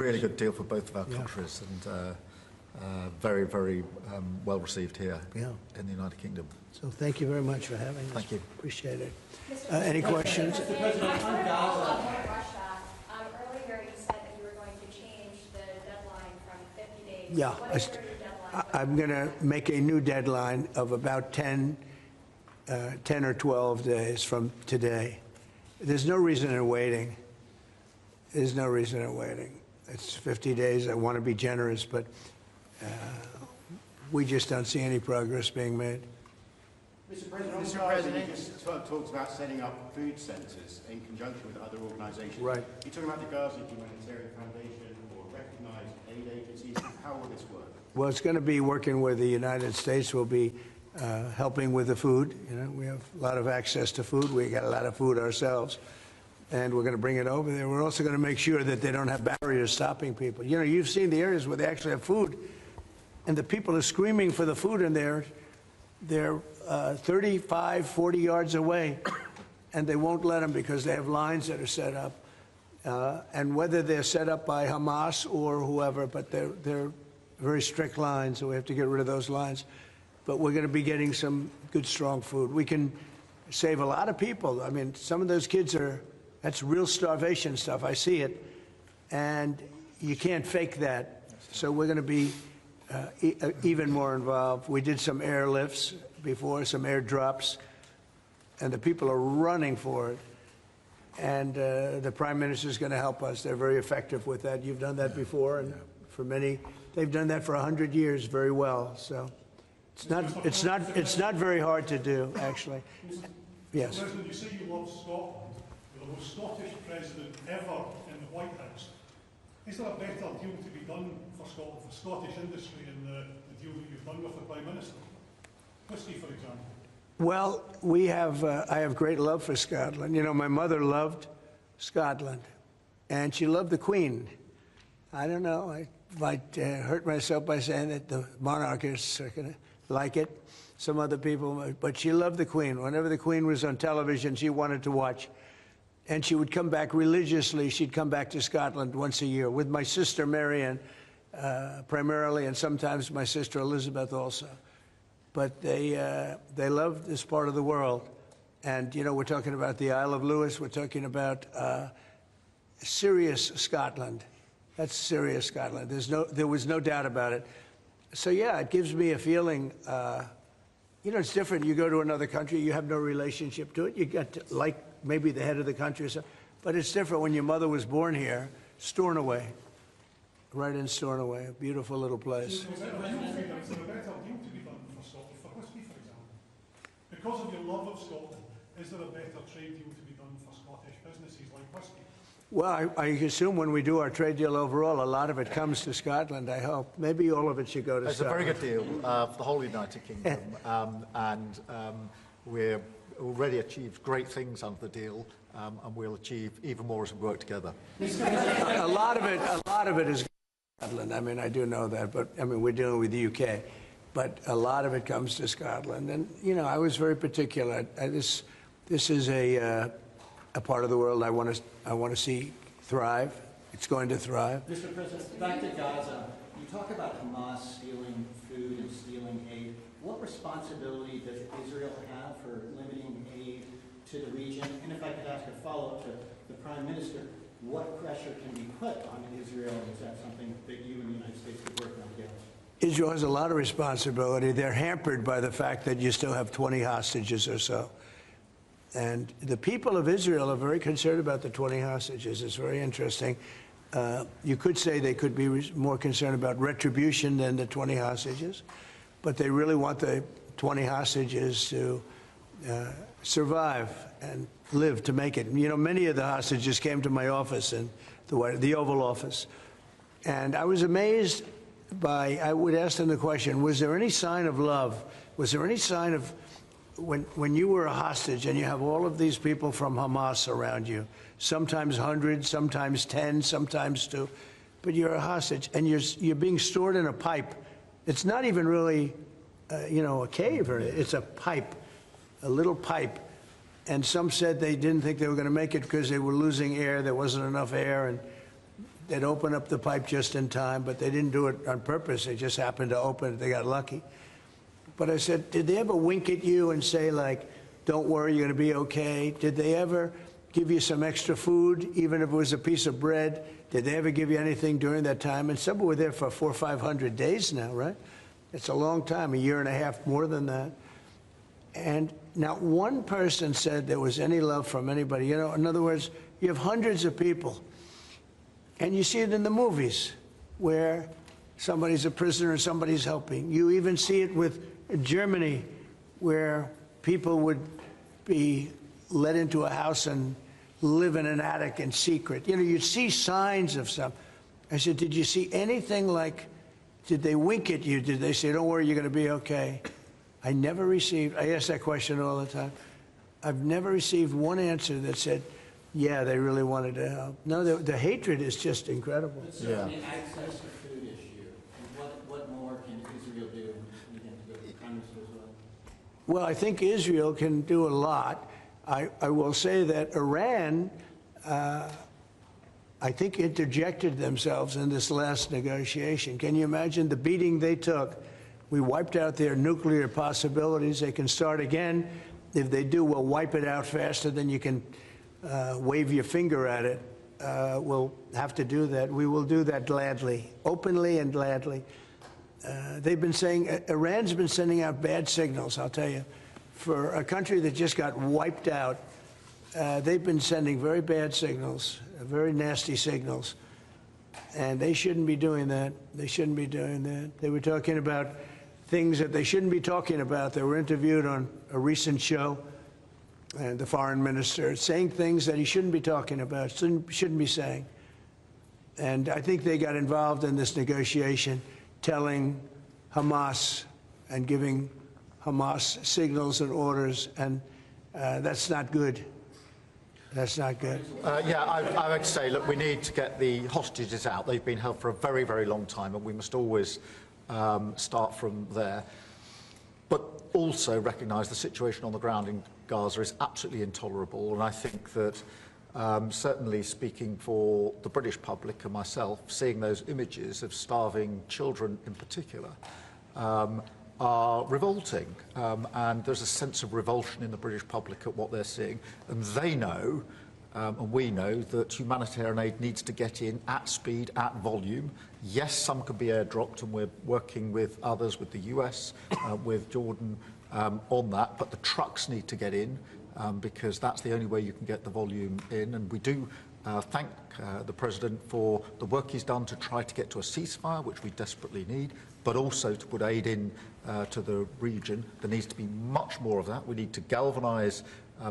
Really good deal for both of our countries, and very, very well received here in the United Kingdom. So thank you very much for having us. Thank you. Appreciate it. Any questions? Mr. President, on Gaza. Earlier you said that you were going to change the deadline from 50 days. Yeah. What is your deadline? I'm going to make a new deadline of about 10 or 12 days from today. There's no reason in waiting. There's no reason in waiting. It's 50 days. I want to be generous, but we just don't see any progress being made. Mr. President, you just talked about setting up food centres in conjunction with other organisations. Right. You're talking about the Gaza Humanitarian Foundation or recognised aid agencies. How will this work? Well, it's going to be working with the United States. We'll be helping with the food. You know, we have a lot of access to food. We got a lot of food ourselves, and we're going to bring it over there. We're also going to make sure that they don't have barriers stopping people. You know, you've seen the areas where they actually have food, and the people are screaming for the food, and they're 35, 40 yards away, and they won't let them because they have lines that are set up. And whether they're set up by Hamas or whoever, but they're very strict lines, so we have to get rid of those lines. But we're going to be getting some good, strong food. We can save a lot of people. I mean, some of those kids that's real starvation stuff. I see it. And you can't fake that. So we're going to be even more involved. We did some airlifts before, some airdrops, and the people are running for it. And the Prime Minister is going to help us. They're very effective with that. You've done that before, and for many, they've done that for 100 years very well. So it's not very hard to do, actually. Yes. President, you say you love Scotland. You're the most Scottish president ever in the White House. Is there a better deal to be done for Scotland, for Scottish industry, in the deal that you've done with the Prime Minister? Whisky, for example. Well, I have great love for Scotland. You know, my mother loved Scotland, and she loved the Queen. I don't know, I might hurt myself by saying that the monarchists are going to like it, some other people, but she loved the Queen. Whenever the Queen was on television, she wanted to watch. And she would come back religiously. She'd come back to Scotland once a year with my sister Marianne, primarily, and sometimes my sister Elizabeth also. But they loved this part of the world. And, you know, we're talking about the Isle of Lewis. We're talking about serious Scotland. That's serious Scotland. There was no doubt about it. So, yeah, it gives me a feeling, you know, it's different. You go to another country, you have no relationship to it. You get to like maybe the head of the country or something. But it's different when your mother was born here, Stornoway, right in Stornoway, a beautiful little place. Is there a better deal to be done for Scotland, for whisky, for example? Because of your love of Scotland, is there a better trade deal to be done for Scottish businesses like whisky? Well, I assume when we do our trade deal overall, a lot of it comes to Scotland, I hope. Maybe all of it should go to Scotland. It's a very good deal for the whole United Kingdom, and we're already achieved great things under the deal, and we'll achieve even more as we work together. A lot of it is Scotland. I mean, I do know that, but I mean, we're dealing with the UK, but a lot of it comes to Scotland. And you know, I was very particular. This is a part of the world I want to see thrive. It's going to thrive. Mr. President, back to Gaza. You talk about Hamas stealing food and stealing aid. What responsibility does Israel have for limiting aid to the region? And if I could ask a follow-up to the Prime Minister, what pressure can be put on Israel? Is that something that you and the United States could work on together? Israel has a lot of responsibility. They're hampered by the fact that you still have 20 hostages or so. And the people of Israel are very concerned about the 20 hostages. It's very interesting. You could say they could be more concerned about retribution than the 20 hostages, but they really want the 20 hostages to survive and live to make it. You know, many of the hostages came to my office in the Oval Office, and I was amazed by, I would ask them the question, was there any sign of love? Was there any sign of, when you were a hostage and you have all of these people from Hamas around you, sometimes 100, sometimes 10, sometimes 2, but you're a hostage and you're being stored in a pipe. It's not even really, you know, a cave, or it's a pipe, a little pipe. And some said they didn't think they were going to make it because they were losing air. There wasn't enough air, and They'd open up the pipe just in time, but they didn't do it on purpose. They just happened to open it. They got lucky. But I said, did they ever wink at you and say, like, don't worry, you're going to be okay? Did they ever give you some extra food, even if it was a piece of bread? Did they ever give you anything during that time? And some were there for 400 or 500 days now, right? It's a long time, a year and a half, more than that. And not one person said there was any love from anybody. You know, in other words, you have hundreds of people, and you see it in the movies where somebody's a prisoner and somebody's helping. You even see it with Germany, where people would be let into a house and live in an attic in secret. You know, you see signs of some. I said, did you see anything like, did they wink at you? Did they say, don't worry, you're going to be okay? I never received, I ask that question all the time. I've never received one answer that said, yeah, they really wanted to help. No, the hatred is just incredible. But certainly access to food issue. And what more can Israel do? You think the Prime Minister as well? Well, I think Israel can do a lot. I will say that Iran, I think, interjected themselves in this last negotiation. Can you imagine the beating they took? We wiped out their nuclear possibilities. They can start again. If they do, we'll wipe it out faster than you can wave your finger at it. We'll have to do that. We will do that gladly, openly and gladly. They've been saying, Iran's been sending out bad signals, I'll tell you. For a country that just got wiped out, they've been sending very bad signals, very nasty signals. And they shouldn't be doing that. They shouldn't be doing that. They were talking about things that they shouldn't be talking about. They were interviewed on a recent show, and the foreign minister saying things that he shouldn't be talking about, shouldn't be saying. And I think they got involved in this negotiation, telling Hamas and giving Hamas signals and orders, and that's not good. That's not good. Yeah, I would say, look, we need to get the hostages out. They've been held for a very, very long time, and we must always start from there. But also recognise the situation on the ground in Gaza is absolutely intolerable, and I think that certainly speaking for the British public and myself, seeing those images of starving children in particular are revolting, and there's a sense of revulsion in the British public at what they're seeing, and they know, and we know, that humanitarian aid needs to get in at speed, at volume. Yes, some can be airdropped, and we're working with others, with the US, with Jordan, on that, but the trucks need to get in, because that's the only way you can get the volume in, and we do thank the President for the work he's done to try to get to a ceasefire, which we desperately need, but also to put aid in to the region. There needs to be much more of that. We need to galvanise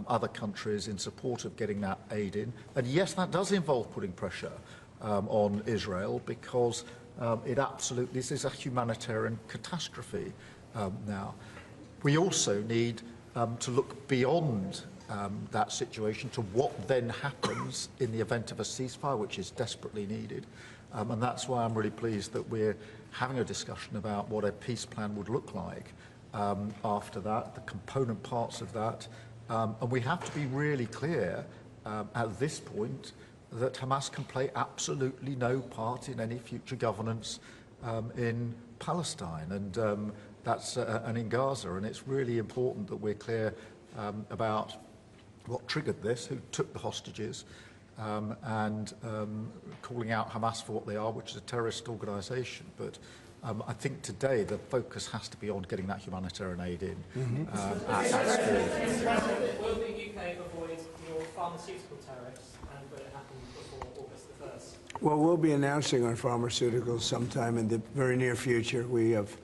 other countries in support of getting that aid in. And yes, that does involve putting pressure on Israel, because this is a humanitarian catastrophe now. We also need to look beyond that situation to what then happens in the event of a ceasefire, which is desperately needed. And that's why I'm really pleased that we're having a discussion about what a peace plan would look like after that, the component parts of that. And we have to be really clear at this point that Hamas can play absolutely no part in any future governance in Palestine and and in Gaza. And it's really important that we're clear about what triggered this, who took the hostages, and calling out Hamas for what they are, which is a terrorist organisation. But I think today the focus has to be on getting that humanitarian aid in. Will the UK avoid your pharmaceutical tariffs, and will it happen before August the 1st? Well, we'll be announcing on pharmaceuticals sometime in the very near future. We have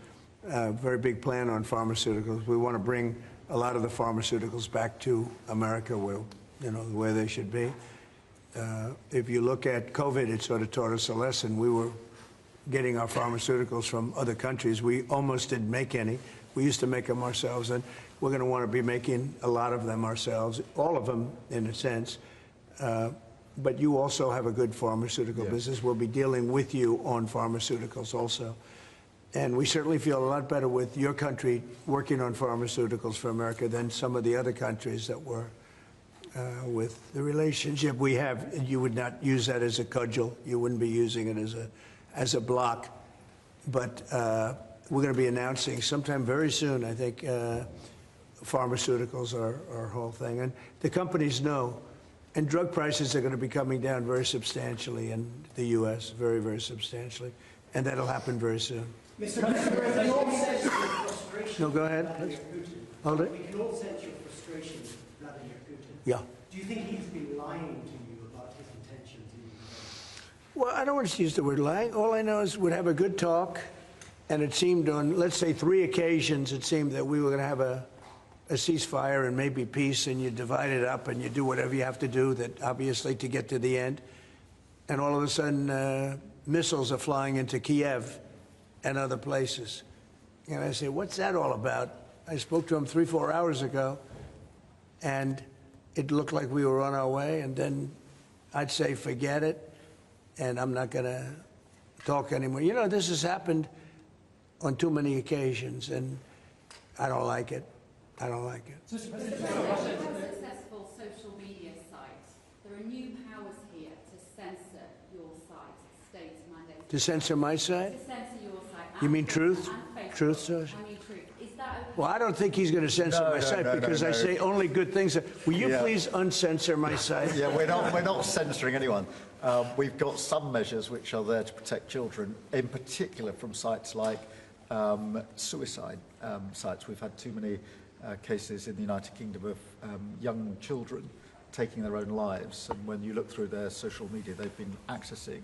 a very big plan on pharmaceuticals. We want to bring a lot of the pharmaceuticals back to America, where they should be. If you look at COVID, it sort of taught us a lesson. We were getting our pharmaceuticals from other countries. We almost didn't make any. We used to make them ourselves, and we're going to want to be making a lot of them ourselves, all of them in a sense. But you also have a good pharmaceutical business. We'll be dealing with you on pharmaceuticals also. And we certainly feel a lot better with your country working on pharmaceuticals for America than some of the other countries that were with the relationship we have. You would not use that as a cudgel. You wouldn't be using it as a block. But we're going to be announcing sometime very soon, I think, pharmaceuticals are our whole thing. And the companies know. And drug prices are going to be coming down very substantially in the U.S., very, very substantially. And that'll happen very soon. Mr. President, we can all sense your frustration. No, go ahead. Vladimir Putin. Hold it. We can all sense your frustration with Vladimir Putin. Yeah. Do you think he's been lying to you about his intentions in Ukraine? Well, I don't want to use the word lying. All I know is we'd have a good talk, and it seemed on, let's say, 3 occasions, it seemed that we were going to have a ceasefire and maybe peace, and you divide it up and you do whatever you have to do, that obviously to get to the end. And all of a sudden, missiles are flying into Kiev and other places. And I say, what's that all about? I spoke to him 3-4 hours ago, and it looked like we were on our way, and then I'd say, forget it, and I'm not going to talk anymore. You know, this has happened on too many occasions, and I don't like it. I don't like it. How successful social media sites? There are new powers here to censor your site, states mandate. To censor my site? To censor your site. You mean Truth? And Facebook. Truth Social? I mean Truth. Is that okay? Well, I don't think he's going to censor my site because I say only good things. Will you please uncensor my site? Yeah, we're not censoring anyone. We've got some measures which are there to protect children, in particular from sites like suicide sites. We've had too many cases in the United Kingdom of young children taking their own lives, and when you look through their social media, they've been accessing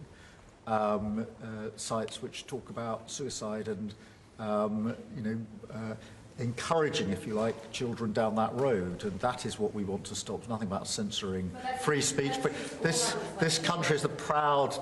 sites which talk about suicide and encouraging, if you like, children down that road, and that is what we want to stop. Nothing about censoring free speech. But this country is the proud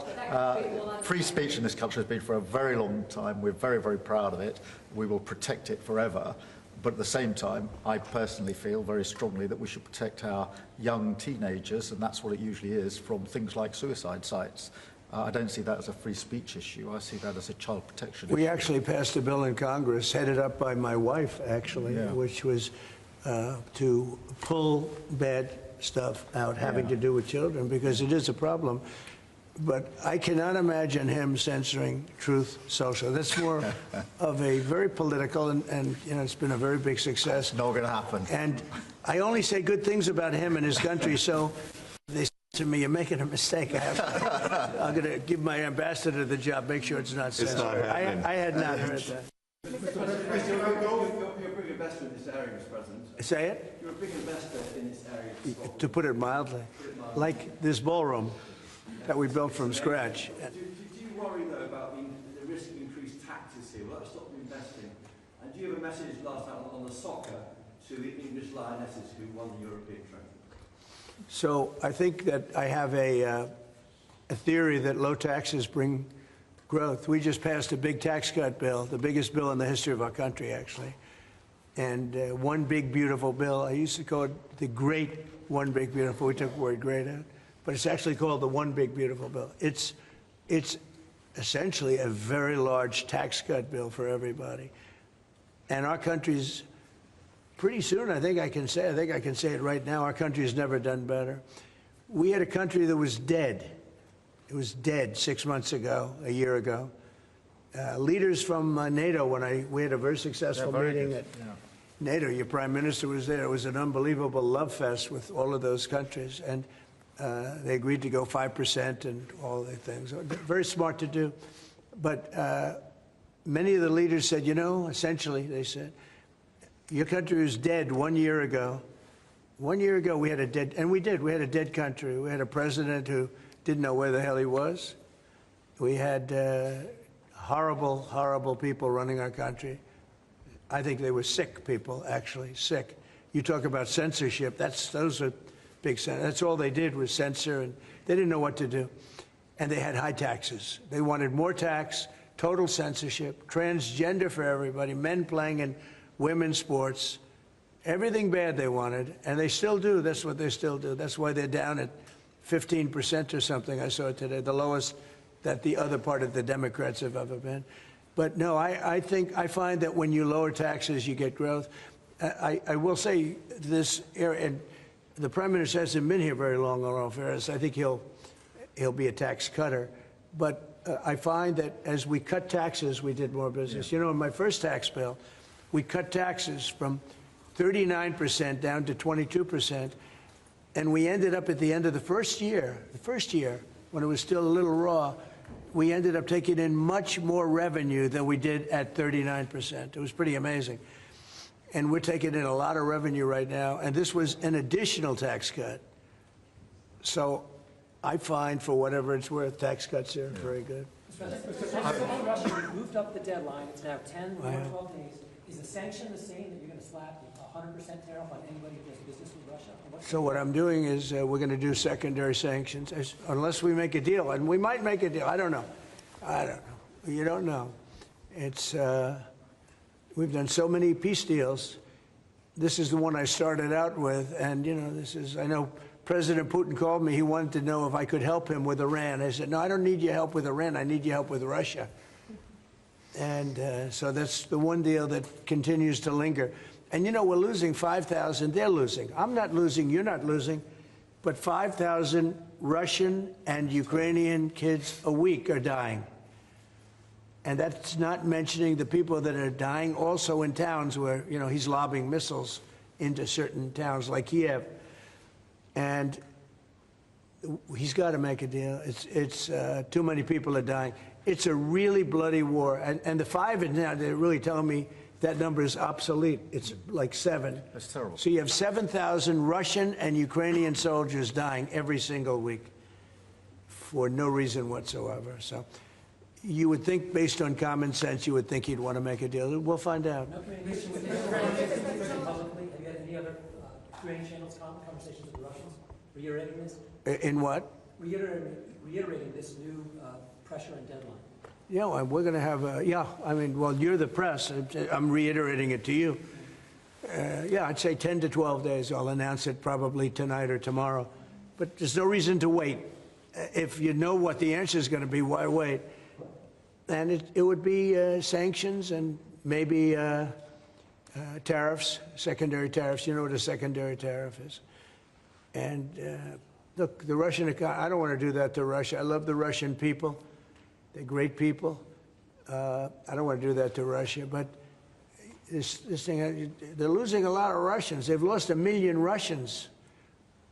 free speech in this country has been for a very long time. We're very, very proud of it. We will protect it forever. But at the same time, I personally feel very strongly that we should protect our young teenagers, and that's what it usually is, from things like suicide sites. I don't see that as a free speech issue. I see that as a child protection issue. We actually passed a bill in Congress, headed up by my wife, actually, which was to pull bad stuff out having to do with children, because it is a problem. But I cannot imagine him censoring Truth Social. That's more of a very political, and it's been a very big success. Not going to happen. And I only say good things about him and his country, so they say to me, you're making a mistake. I'm going to give my ambassador the job, make sure it's not censored. It's not happening. I had not heard that. You're a big investor in this area, Mr. President. Say it? You're a big investor in this area. To put it mildly. Like this ballroom that we built from scratch. Do you worry, though, about the risk of increased taxes here? Will that stop them investing? And do you have a message last night on the soccer to the English Lionesses who won the European trophy? So I think that I have a theory that low taxes bring growth. We just passed a big tax cut bill, the biggest bill in the history of our country, actually. And one big, beautiful bill. I used to call it the great one big, beautiful. We took the word great out. But it's actually called the One Big Beautiful Bill. It's essentially a very large tax cut bill for everybody. And our country's, pretty soon, I think I can say it right now, our country has never done better. We had a country that was dead. It was dead 6 months ago, a year ago. Leaders from NATO, we had a very successful meeting at NATO. Your prime minister was there. It was an unbelievable love fest with all of those countries. And they agreed to go 5% and all the things. Very smart to do. But many of the leaders said, essentially, they said, your country was dead 1 year ago. 1 year ago, we had a dead, and we did. We had a dead country. We had a president who didn't know where the hell he was. We had horrible, horrible people running our country. I think they were sick people, actually, sick. You talk about censorship. Those are big. That's all they did was censor, and they didn't know what to do. And they had high taxes. They wanted more tax, total censorship, transgender for everybody, men playing in women's sports, everything bad they wanted, and they still do. That's what they still do. That's why they're down at 15% or something. I saw it today, the lowest that the other part of the Democrats have ever been. But no, I find that when you lower taxes, you get growth. I will say this area, and the Prime Minister hasn't been here very long, in all fairness. I think he'll be a tax cutter. But I find that as we cut taxes, we did more business. You know, in my first tax bill, we cut taxes from 39% down to 22%. And we ended up at the end of the first year, when it was still a little raw, we ended up taking in much more revenue than we did at 39%. It was pretty amazing. And we're taking in a lot of revenue right now, and this was an additional tax cut. So I find, for whatever it's worth, tax cuts are very good. Russia moved up the deadline. It's now 10 or 12 days. Is the sanction the same, that you're going to slap 100% tariff on anybody who does business with Russia? So what I'm doing is we're going to do secondary sanctions, unless we make a deal. And we might make a deal. I don't know. You don't know. It's... We've done so many peace deals. This is the one I started out with, and you know, I know President Putin called me. He wanted to know if I could help him with Iran. I said, no, I don't need your help with Iran. I need your help with Russia. And so that's the one deal that continues to linger. And you know, we're losing 5,000. They're losing. I'm not losing. You're not losing. But 5,000 Russian and Ukrainian kids a week are dying. And that's not mentioning the people that are dying also in towns where, you know, he's lobbing missiles into certain towns like Kiev. And he's got to make a deal. It's too many people are dying. It's a really bloody war. And the 5 now, they're really telling me that number is obsolete. It's like 7. That's terrible. So you have 7,000 Russian and Ukrainian soldiers dying every single week for no reason whatsoever. So you would think, based on common sense, you would think he'd want to make a deal. We'll find out. No communication with Israel publicly? Have you had any other Ukraine channels conversations with the Russians reiterating this? In what? Reiterating this new pressure and deadline. Yeah, well, we're going to have I mean, well, you're the press. I'm reiterating it to you. Yeah, I'd say 10 to 12 days. I'll announce it probably tonight or tomorrow. But there's no reason to wait. If you know what the answer is going to be, why wait? And it would be sanctions and maybe tariffs, secondary tariffs. You know what a secondary tariff is. And look, the Russian economy, I don't want to do that to Russia. I love the Russian people. They're great people. I don't want to do that to Russia. But this thing, they're losing a lot of Russians. They've lost 1 million Russians.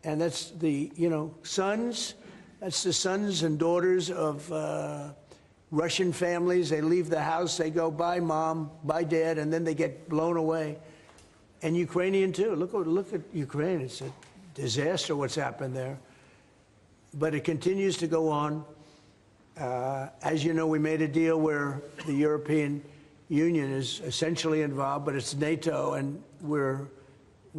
And that's the, you know, sons. That's the sons and daughters of Russian families. They leave the house, they go, bye mom, bye dad, and then they get blown away. And Ukrainian too. Look at Ukraine. It's a disaster what's happened there. But it continues to go on. As you know, we made a deal where the European Union is essentially involved, but it's NATO, and we're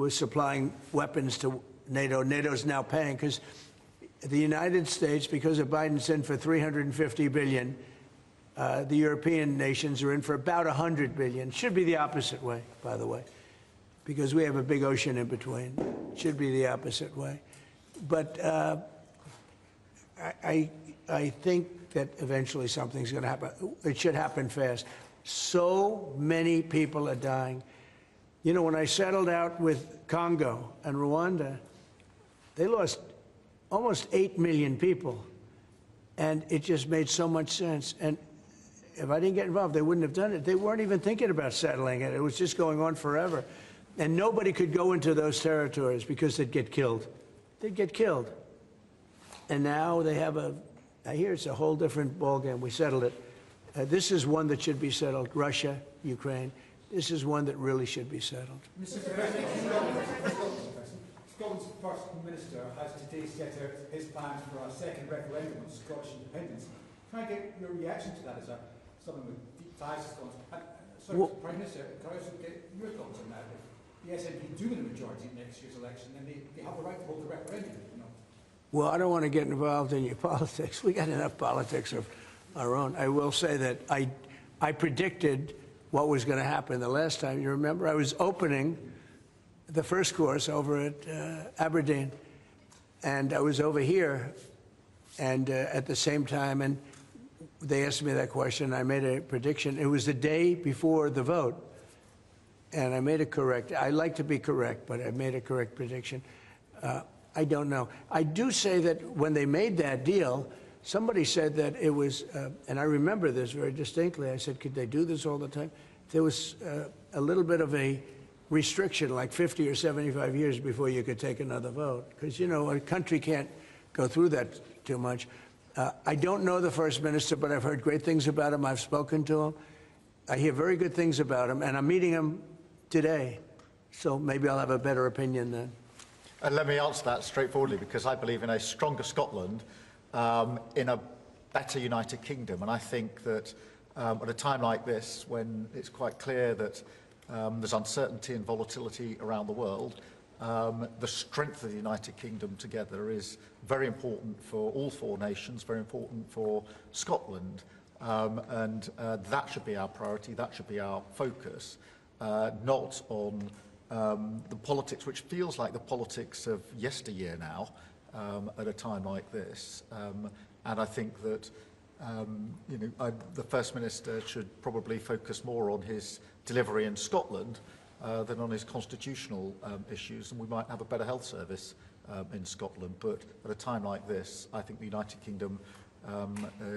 supplying weapons to NATO. NATO's now paying because the United States, because of Biden's in for $350 billion, the European nations are in for about $100 billion. Should be the opposite way, by the way, because we have a big ocean in between. Should be the opposite way. But I think that eventually something's going to happen. It should happen fast. So many people are dying. You know, when I settled out with Congo and Rwanda, they lost almost 8 million people. And it just made so much sense. And if I didn't get involved, they wouldn't have done it. They weren't even thinking about settling it. It was just going on forever. And nobody could go into those territories because they'd get killed. They'd get killed. And now they have I hear it's a whole different ballgame. We settled it. This is one that should be settled. Russia, Ukraine. This is one that really should be settled. Mr. President, Scotland's First Minister has today set out his plans for a second referendum on Scottish independence. Can I get your reaction to that as someone with deep ties to Scotland? Prime Minister, can I also get your thoughts on that? If the SNP do win a majority in next year's election, then they have the right to hold a referendum. You know? Well, I don't want to get involved in your politics. We got enough politics of our own. I will say that I predicted what was going to happen the last time. You remember? I was opening the first course over at Aberdeen, and I was over here, and at the same time, and they asked me that question. I made a prediction. It was the day before the vote, and I made it correct. I like to be correct, but I made a correct prediction. I don't know. I do say that when they made that deal, somebody said that it was, and I remember this very distinctly. I said, could they do this all the time? There was a little bit of a restriction, like 50 or 75 years before you could take another vote. Because, you know, a country can't go through that too much. I don't know the First Minister, but I've heard great things about him. I've spoken to him. I hear very good things about him, and I'm meeting him today. So maybe I'll have a better opinion then. And let me answer that straightforwardly, because I believe in a stronger Scotland, in a better United Kingdom. And I think that at a time like this, when it's quite clear that there's uncertainty and volatility around the world, the strength of the United Kingdom together is very important for all four nations, very important for Scotland. And that should be our priority, that should be our focus, not on the politics, which feels like the politics of yesteryear now, at a time like this. And I think that the First Minister should probably focus more on his delivery in Scotland than on his constitutional issues, and we might have a better health service in Scotland. But at a time like this, I think the United Kingdom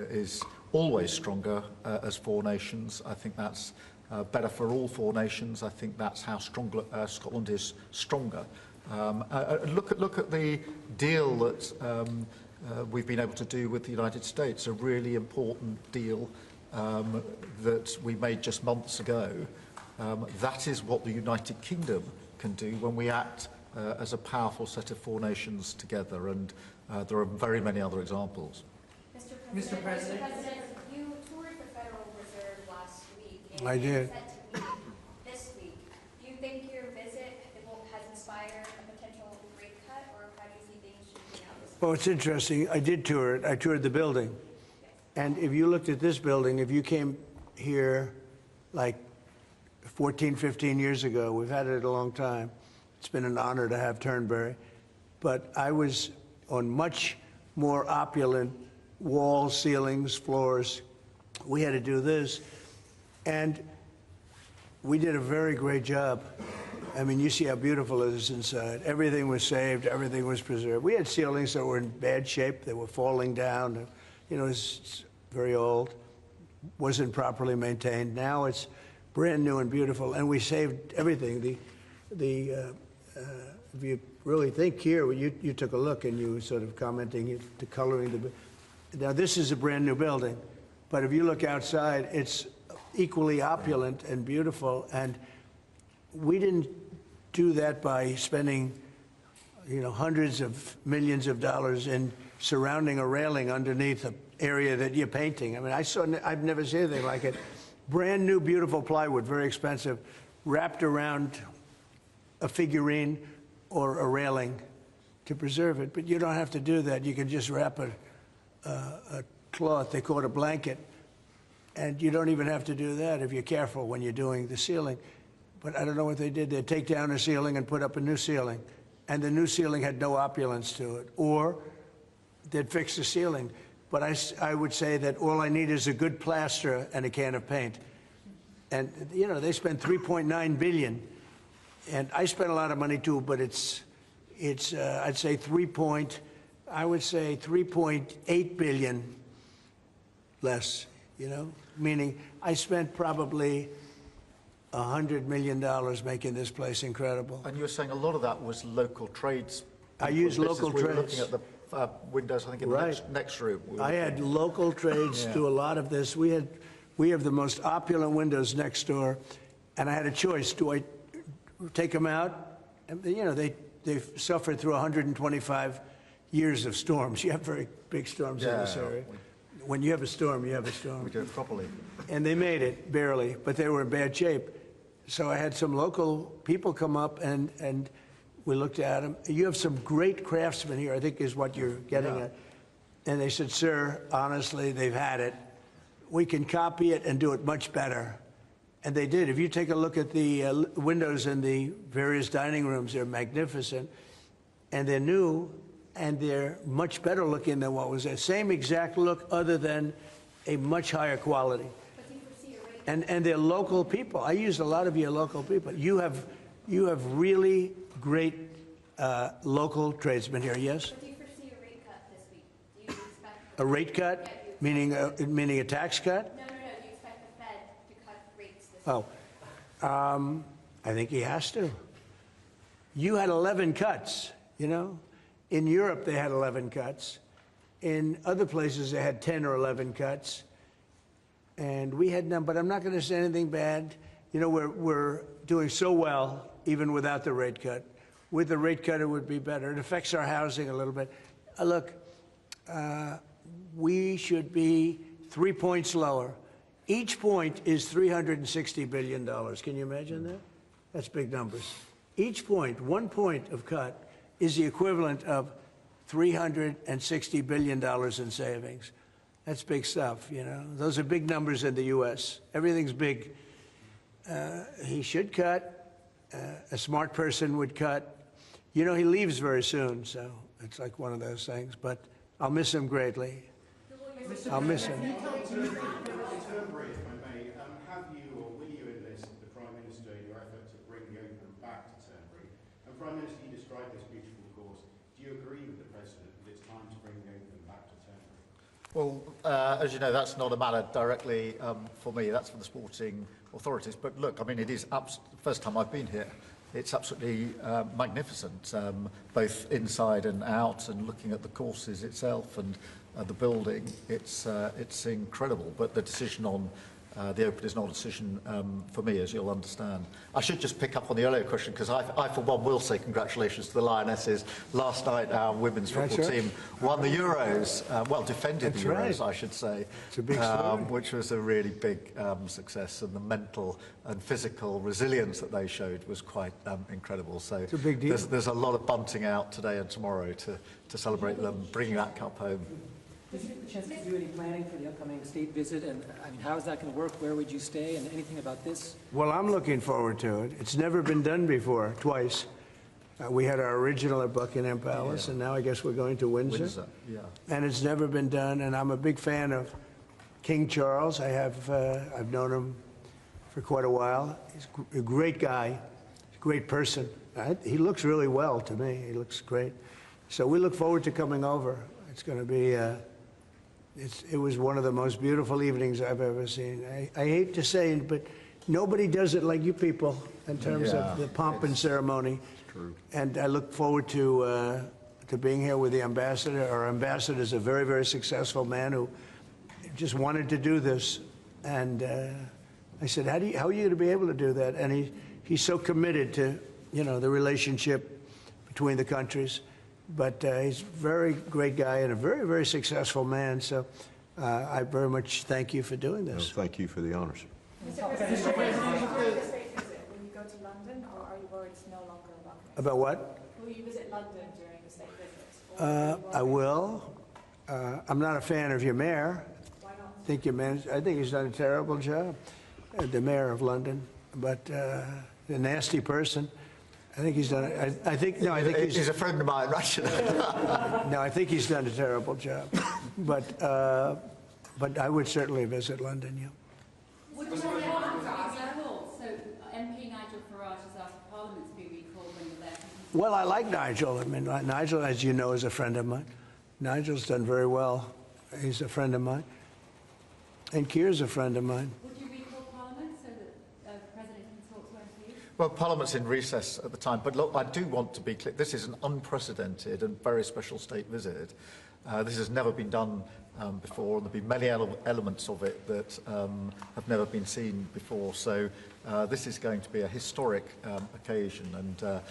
is always stronger as four nations. I think that's better for all four nations. I think that's how Scotland is stronger. Look at the deal that we've been able to do with the United States, a really important deal that we made just months ago. That is what the United Kingdom can do when we act as a powerful set of four nations together, and there are very many other examples. Mr. President, you toured the Federal Reserve last week. And I did. Set to meet this week. Do you think your visit has inspired a potential rate cut, or how do you see things shaping out this week? Well, it's interesting. I did tour it. I toured the building. And if you looked at this building, if you came here like 14, 15 years ago, we've had it a long time. It's been an honor to have Turnberry. But I was on much more opulent walls, ceilings, floors. We had to do this. And we did a very great job. I mean, you see how beautiful it is inside. Everything was saved. Everything was preserved. We had ceilings that were in bad shape. They were falling down. You know, it's very old. Wasn't properly maintained. Now it's brand new and beautiful. And we saved everything. If you really think here, you took a look and you were sort of commenting the coloring. Now, this is a brand new building. But if you look outside, it's equally opulent and beautiful. And we didn't do that by spending, hundreds of millions of dollars in surrounding a railing underneath an area that you're painting. I mean, I've never seen anything like it. Brand new, beautiful plywood, very expensive, wrapped around a figurine or a railing to preserve it. But you don't have to do that. You can just wrap a cloth, they call it a blanket, and you don't even have to do that if you're careful when you're doing the ceiling. But I don't know what they did. They'd take down a ceiling and put up a new ceiling, and the new ceiling had no opulence to it. Or they'd fix the ceiling. But I would say that all I need is a good plaster and a can of paint. And, they spent $3.9 billion. And I spent a lot of money, too, but it's I'd say 3.8 billion less, meaning I spent probably $100 million making this place incredible. And you were saying a lot of that was local trades. I used local trades. We were looking at the windows, I think, in the next room. I had local trades do a lot of this. We have the most opulent windows next door, and I had a choice. Do I take them out? And, they've suffered through 125 years of storms. You have very big storms in this area. When you have a storm, you have a storm. We do it properly. And they made it, barely, but they were in bad shape. So I had some local people come up, and we looked at them. You have some great craftsmen here, I think is what you're getting at. And they said, sir, honestly, they've had it. We can copy it and do it much better. And they did. If you take a look at the windows in the various dining rooms, they're magnificent. And they're new, and they're much better looking than what was there. Same exact look, other than a much higher quality. And they're local people. I used a lot of your local people. You have really great local tradesmen here. Yes? But do you foresee a rate cut this week? Do you expect? A rate cut, meaning a tax cut? No. Do you expect the Fed to cut rates this week? Oh, I think he has to. You had 11 cuts, you know? In Europe, they had 11 cuts. In other places, they had 10 or 11 cuts. And we had none, but I'm not going to say anything bad. You know, we're doing so well, even without the rate cut. With the rate cut, it would be better. It affects our housing a little bit. Look, we should be 3 points lower. Each point is $360 billion. Can you imagine that? That's big numbers. Each point, 1 point of cut, is the equivalent of $360 billion in savings. That's big stuff, you know. Those are big numbers in the U.S. Everything's big. He should cut. A smart person would cut. You know, he leaves very soon, so it's like one of those things. But I'll miss him greatly. I'll miss him. Turnberry, if I may, have you or will you enlist the Prime Minister in your effort to bring the open back to Turnberry? And Prime Minister, you described this beautiful course. Do you agree with the President that it's time to bring the open back to Turnberry? Well, as you know, that's not a matter directly for me. That's for the sporting authorities. But look, I mean, it is the first time I've been here. It's absolutely magnificent, both inside and out, and looking at the courses itself and the building. It's incredible. But the decision on the Open is not a decision for me, as you'll understand. I should just pick up on the earlier question, because I, for one, will say congratulations to the Lionesses. Last night, our women's football team won the Euros, well, defended the Euros, I should say, it's a big story. which was a really big success, and the mental and physical resilience that they showed was quite incredible. So it's a big deal. There's a lot of bunting out today and tomorrow to celebrate them bringing that cup home. Did you get the chance to do any planning for the upcoming state visit? And I mean, how is that going to work? Where would you stay? And anything about this? Well, I'm looking forward to it. It's never been done before, twice. We had our original at Buckingham Palace, and now I guess we're going to Windsor. And it's never been done, and I'm a big fan of King Charles. I've known him for quite a while. He's a great guy, a great person. He looks really well to me. He looks great. So we look forward to coming over. It's going to be... It was one of the most beautiful evenings I've ever seen. I hate to say it, but nobody does it like you people in terms of the pomp and ceremony. It's true. And I look forward to being here with the ambassador. Our ambassador is a very, very successful man who just wanted to do this. And I said, how are you going to be able to do that? And he's so committed to, you know, the relationship between the countries. But he's a very great guy and a very, very successful man. So I very much thank you for doing this. Well, thank you for the honors. Mr. President, will you go to London, or are you worried it's no longer about this? About what? Will you visit London during the state visit? I will. I'm not a fan of your mayor. Why not? I think he's done a terrible job, the mayor of London. But a nasty person. I think he's done it. I think he's a friend of mine, right? No, I think he's done a terrible job. But I would certainly visit London, yeah. Would you like Gaza? So MP Nigel Farage has asked Parliament to be recalled when you're there. Well, I like Nigel. I mean, Nigel, as you know, is a friend of mine. Nigel's done very well. He's a friend of mine. And Keir's a friend of mine. Would you recall Parliament so that the President can talk to MPs? Well, Parliament's in recess at the time, but look, I do want to be clear. This is an unprecedented and very special state visit. This has never been done before, and there'll be many elements of it that have never been seen before. So this is going to be a historic occasion, and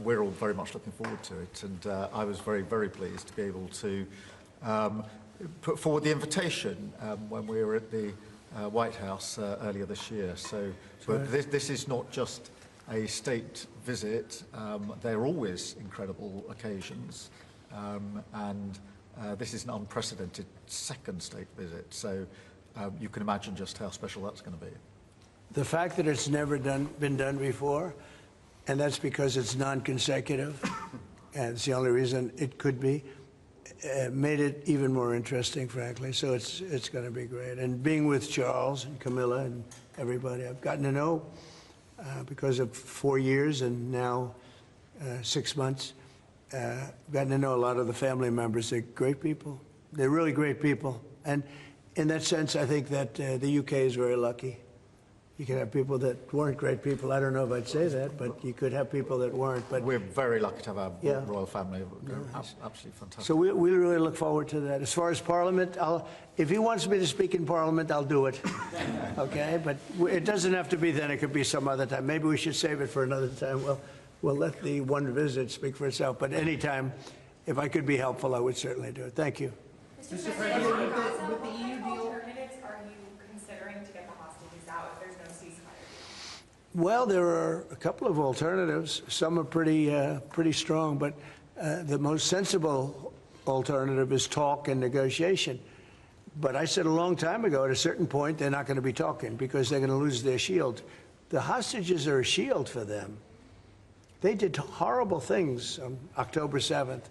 we're all very much looking forward to it. And I was very, very pleased to be able to put forward the invitation when we were at the White House earlier this year. So, but this is not just a state visit. They're always incredible occasions, and this is an unprecedented second state visit. So you can imagine just how special that's going to be. The fact that it's never been done before, and that's because it's non-consecutive, and it's the only reason it could be, made it even more interesting, frankly. So it's going to be great. And being with Charles and Camilla and everybody, I've gotten to know because of 4 years and now 6 months. gotten to know a lot of the family members. They're great people. They're really great people. And in that sense, I think that the UK is very lucky. You can have people that weren't great people. I don't know if I'd say that, but you could have people that weren't. But we're very lucky to have our Yeah. royal family. They're absolutely fantastic. so we really look forward to that. As far as Parliament, if he wants me to speak in Parliament, I'll do it. Okay? But it doesn't have to be then. It could be some other time. Maybe we should save it for another time. We'll let the one visit speak for itself. But anytime, if I could be helpful, I would certainly do it. Thank you. Mr. President, with the EU deal, alternatives are you considering to get the hostages out if there's no ceasefire? Well, there are a couple of alternatives. Some are pretty strong, but the most sensible alternative is talk and negotiation. But I said a long time ago, at a certain point, they're not going to be talking because they're going to lose their shield. The hostages are a shield for them. They did horrible things on October 7th,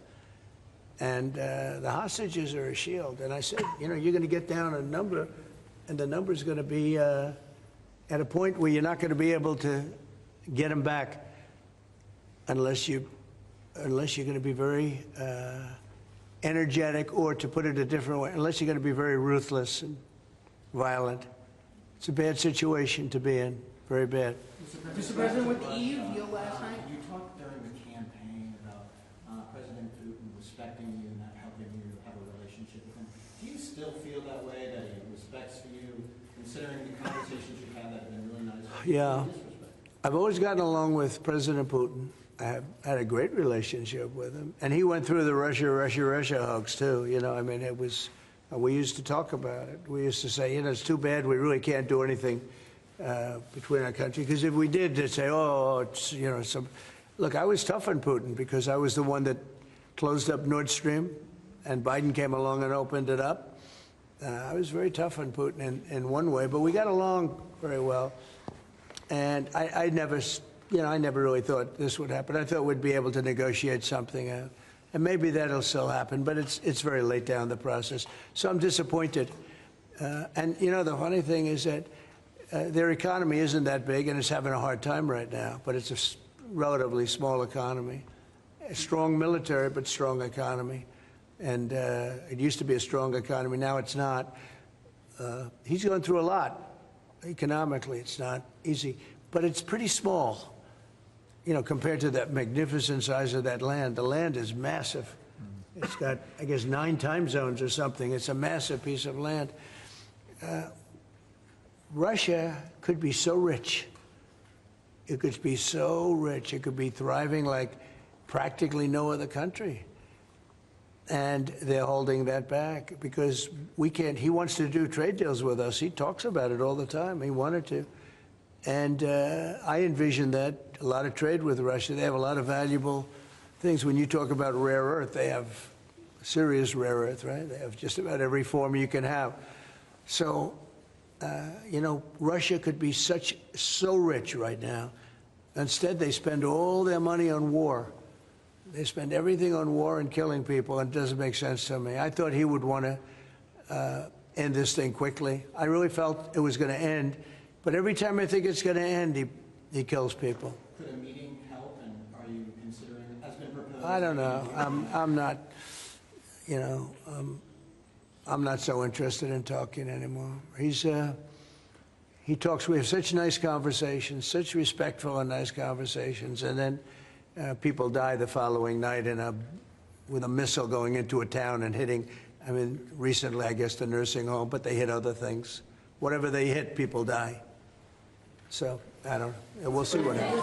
and the hostages are a shield. And I said, you're going to get down a number, and the number's going to be at a point where you're not going to be able to get them back unless you're going to be very energetic, or to put it a different way, unless you're going to be very ruthless and violent. It's a bad situation to be in, very bad. Mr. President, with the EU deal last night, You talked during the campaign about President Putin respecting you and helping you have a relationship with him. Do you still feel that way, that he respects you, considering the conversations you've had that have been really nice? Yeah. I've always gotten along with President Putin. I have had a great relationship with him. And he went through the Russia hoax, too. I mean, it was, we used to talk about it. We used to say, it's too bad we really can't do anything between our country. Because if we did, they'd say, it's, Look, I was tough on Putin because I was the one that closed up Nord Stream, and Biden came along and opened it up. I was very tough on Putin in one way, but we got along very well. And I never really thought this would happen. I thought we'd be able to negotiate something out. And maybe that'll still happen, but it's very late down the process. So I'm disappointed. And, the funny thing is that their economy isn't that big, and it's having a hard time right now. But it's a relatively small economy. A strong military, but strong economy. And it used to be a strong economy. Now it's not. He's going through a lot. Economically, it's not easy. But it's pretty small. Compared to that magnificent size of that land. The land is massive. It's got, I guess, 9 time zones or something. It's a massive piece of land. Russia could be so rich. It could be so rich. It could be thriving like practically no other country. And they're holding that back because we can't. He wants to do trade deals with us. He talks about it all the time. He wanted to. And I envision that, a lot of trade with Russia. They have a lot of valuable things. When you talk about rare earth, they have serious rare earth, right? They have just about every form you can have. So, Russia could be so rich right now. Instead, they spend all their money on war. They spend everything on war and killing people, and it doesn't make sense to me. I thought he would want to end this thing quickly. I really felt it was going to end. But every time I think it's going to end, he kills people. Could a meeting help, and are you considering it? Has been proposed? I don't know. I'm not, I'm not so interested in talking anymore. He talks. We have such nice conversations, such respectful and nice conversations, and then people die the following night with a missile going into a town and hitting. I mean, recently, I guess, the nursing home, but they hit other things. Whatever they hit, people die. So, I don't know. We'll see what happens.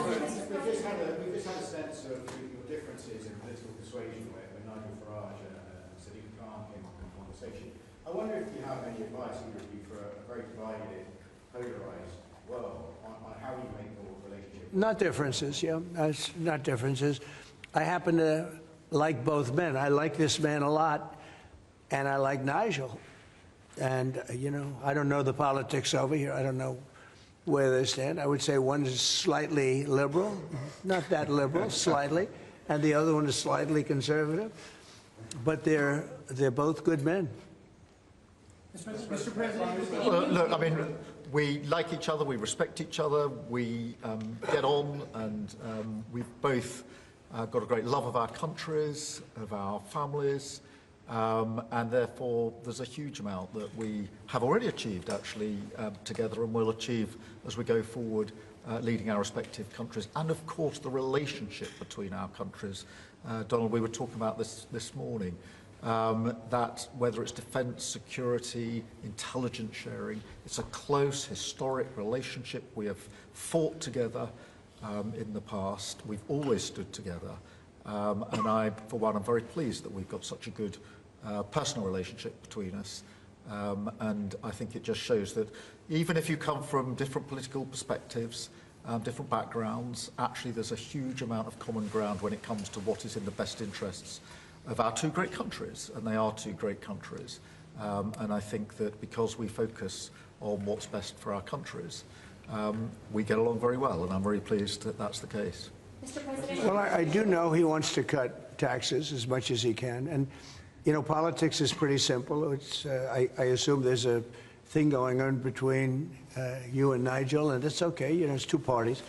We've just had a sense of your differences in political persuasion when Nigel Farage and Sadiq Khan came up in conversation. I wonder if you have any advice, either of you, for a very divided, polarized world on how you make your relationship. Not differences, yeah. It's not differences. I happen to like both men. I like this man a lot, and I like Nigel. And, I don't know the politics over here. I don't know where they stand. I would say one is slightly liberal, not that liberal, slightly, and the other one is slightly conservative. But they're both good men. Mr. President, Well, look, I mean, we like each other, we respect each other, we get on, and we both got a great love of our countries, of our families, and therefore there's a huge amount that we have already achieved actually together and will achieve as we go forward, leading our respective countries, and of course the relationship between our countries. Donald, we were talking about this morning, that whether it's defence, security, intelligence sharing, it's a close historic relationship. We have fought together in the past. We've always stood together. And I, for one, am very pleased that we've got such a good personal relationship between us. And I think it just shows that even if you come from different political perspectives, different backgrounds, actually there's a huge amount of common ground when it comes to what is in the best interests of our two great countries, and they are two great countries. And I think that because we focus on what's best for our countries, we get along very well, and I'm very pleased that that's the case. Mr. President. Well, I do know he wants to cut taxes as much as he can, and you know, politics is pretty simple. It's I assume there's a thing going on between you and Nigel, and it's okay. You know, it's two parties,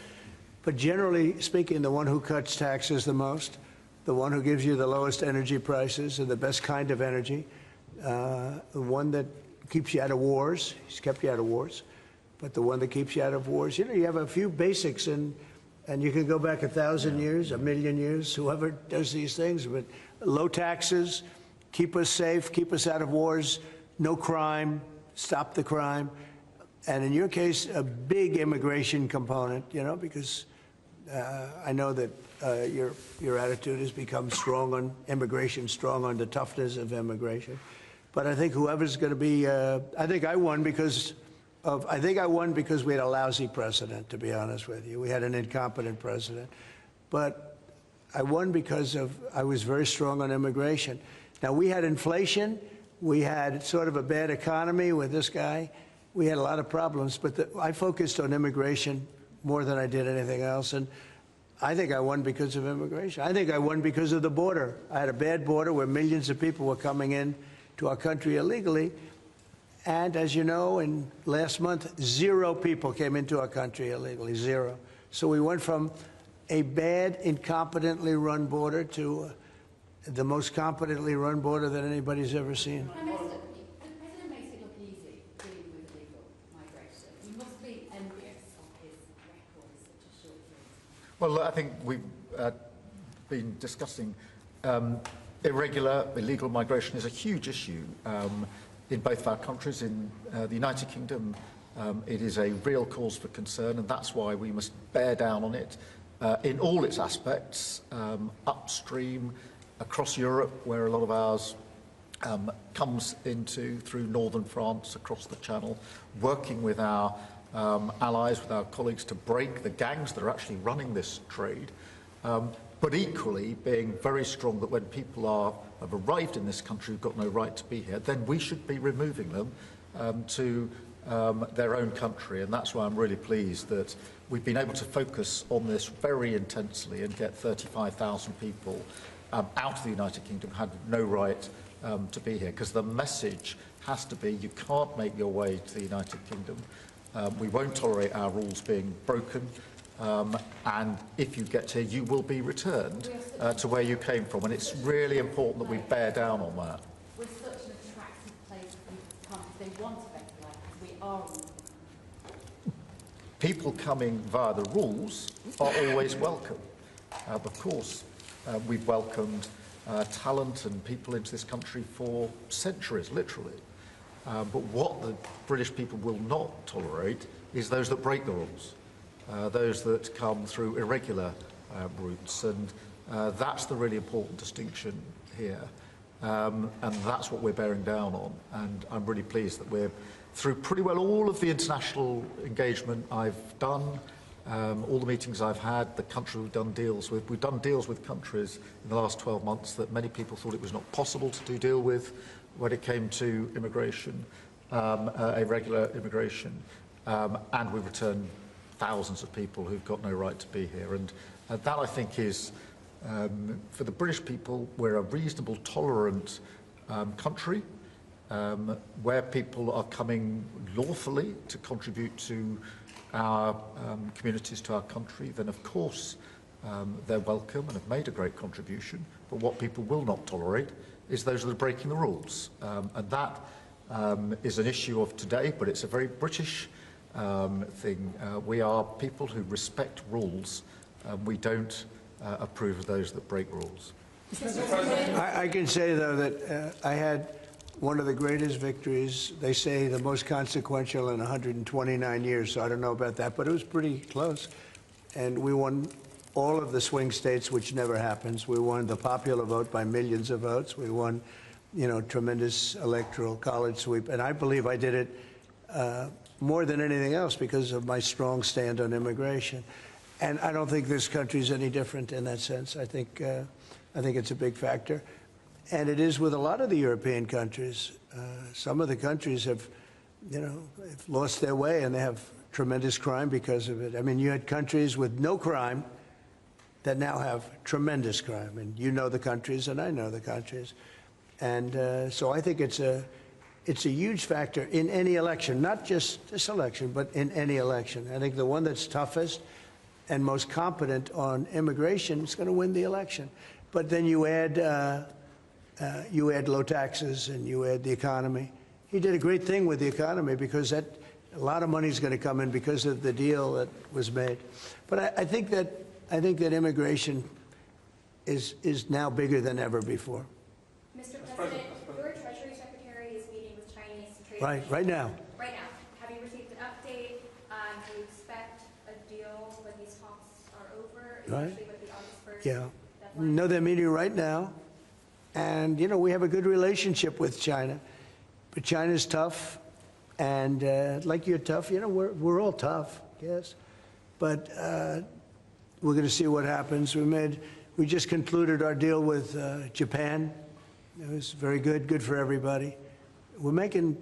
but generally speaking, the one who cuts taxes the most, the one who gives you the lowest energy prices and the best kind of energy, the one that keeps you out of wars. He's kept you out of wars, but the one that keeps you out of wars. You know, you have a few basics, and you can go back 1,000 years, 1,000,000 years, whoever does these things, but low taxes, keep us safe, keep us out of wars, no crime, stop the crime, and in your case, a big immigration component, you know, because I know that your attitude has become strong on immigration, strong on the toughness of immigration. But I think whoever's going to be, I think I won because we had a lousy president, to be honest with you. We had an incompetent president. But I won because I was very strong on immigration. Now, we had inflation. We had sort of a bad economy with this guy. We had a lot of problems. But I focused on immigration more than I did anything else. And I think I won because of immigration. I think I won because of the border. I had a bad border where millions of people were coming in to our country illegally. And as you know, in last month, 0 people came into our country illegally, 0. So we went from a bad, incompetently run border to the most competently run border that anybody's ever seen. Prime Minister, the President makes it look easy dealing with illegal migration. You must be envious of his record in such a short period. Well, I think we've been discussing illegal migration is a huge issue in both of our countries. In the United Kingdom, it is a real cause for concern, and that's why we must bear down on it in all its aspects, upstream, across Europe, where a lot of ours comes into through northern France, across the Channel, working with our allies, with our colleagues to break the gangs that are actually running this trade. But equally being very strong that when people have arrived in this country who've got no right to be here, then we should be removing them to their own country. And that's why I'm really pleased that we've been able to focus on this very intensely and get 35,000 people out of the United Kingdom who had no right to be here. Because the message has to be, you can't make your way to the United Kingdom. We won't tolerate our rules being broken. And if you get here, you will be returned to where you came from. And it's really important that we bear down on that. We're such an attractive place for people to come if they want a better life, because we are. People coming via the rules are always welcome. Of course, we've welcomed talent and people into this country for centuries, literally. But what the British people will not tolerate is those that break the rules. Those that come through irregular routes, and that's the really important distinction here, and that's what we're bearing down on. And I'm really pleased that we're through pretty well all of the international engagement I've done, all the meetings I've had, the country we've done deals with. We've done deals with countries in the last 12 months that many people thought it was not possible to do deal with when it came to immigration, irregular immigration, and we returned thousands of people who've got no right to be here. And that, I think, is, for the British people, we're a reasonable, tolerant country where people are coming lawfully to contribute to our communities, to our country. Then, of course, they're welcome and have made a great contribution. But what people will not tolerate is those that are breaking the rules. And that is an issue of today, but it's a very British thing. We are people who respect rules. We don't approve of those that break rules. I can say, though, that I had one of the greatest victories, they say the most consequential in 129 years, so I don't know about that, but it was pretty close. And we won all of the swing states, which never happens. We won the popular vote by millions of votes. We won, you know, tremendous electoral college sweep. And I believe I did it more than anything else because of my strong stand on immigration. And I don't think this country is any different in that sense. I think it's a big factor. And it is with a lot of the European countries. Some of the countries have, you know, have lost their way, and they have tremendous crime because of it. I mean, you had countries with no crime that now have tremendous crime. And you know the countries, and I know the countries. And so I think it's a huge factor in any election, not just this election, but in any election. I think the one that's toughest and most competent on immigration is going to win the election. But then you add low taxes and you add the economy. He did a great thing with the economy because a lot of money is going to come in because of the deal that was made. But I think that immigration is now bigger than ever before. Mr. President, your Treasury Secretary is meeting with Chinese trade Right now. Right now. Have you received an update? Do you expect a deal when these talks are over, especially with the August 1st deadline? No, they're meeting right now. And, you know, we have a good relationship with China. But China's tough. And like you're tough, you know, we're all tough, yes. But we're going to see what happens. We just concluded our deal with Japan. It was very good for everybody. We're making,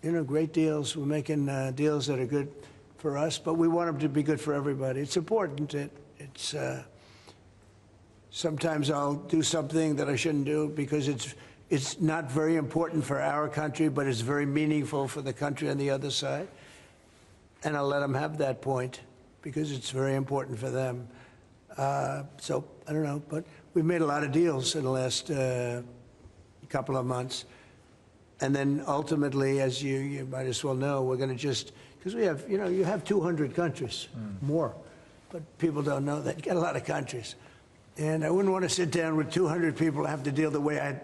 you know, great deals. We're making deals that are good for us, but we want them to be good for everybody. It's important. It's sometimes I'll do something that I shouldn't do because it's not very important for our country, but it's very meaningful for the country on the other side. And I'll let them have that point because it's very important for them. So I don't know, but we've made a lot of deals in the last couple of months. And then ultimately, as you might as well know, we're going to because we have, you know, you have 200 countries, more. But people don't know that. You got a lot of countries. And I wouldn't want to sit down with 200 people and have to deal the way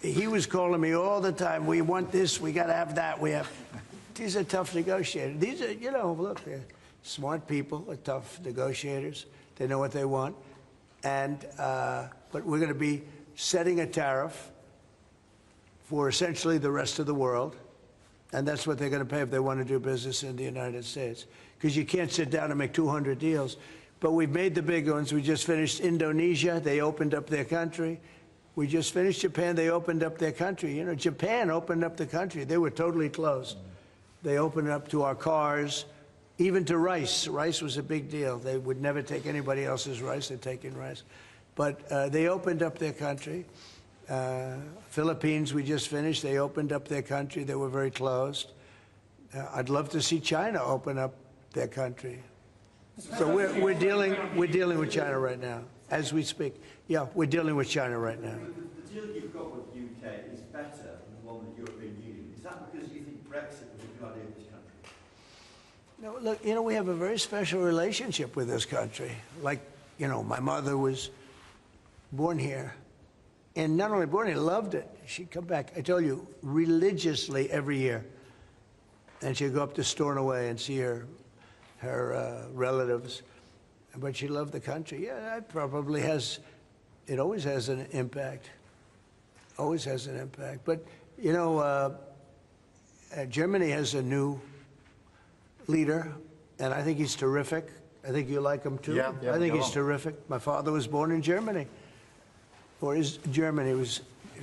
he was calling me all the time. We want this, we got to have that. These are tough negotiators. These are, you know, look, they're smart people, they're tough negotiators. They know what they want. And, but we're going to be setting a tariff for essentially the rest of the world. And that's what they're going to pay if they want to do business in the United States. Because you can't sit down and make 200 deals. But we've made the big ones. We just finished Indonesia. They opened up their country. We just finished Japan. They opened up their country. You know, Japan opened up the country. They were totally closed. They opened up to our cars, even to rice. Rice was a big deal. They would never take anybody else's rice. They're taking rice. But they opened up their country. Philippines, we just finished. They opened up their country. They were very closed. I'd love to see China open up their country. So we're dealing with China right now, as we speak. Yeah, we're dealing with China right now. The deal you've got with the UK is better than the one with the European Union. Is that because you think Brexit was a good idea for this country? No, look, you know, we have a very special relationship with this country. Like, you know, my mother was born here. And not only born here, loved it. She'd come back, I tell you, religiously every year. And she'd go up to Stornoway and see her relatives. But she loved the country. Yeah, it probably has, it always has an impact. Always has an impact. But, you know, Germany has a new leader, and I think he's terrific. I think you like him too. Yeah, I think he's terrific. My father was born in Germany. Or his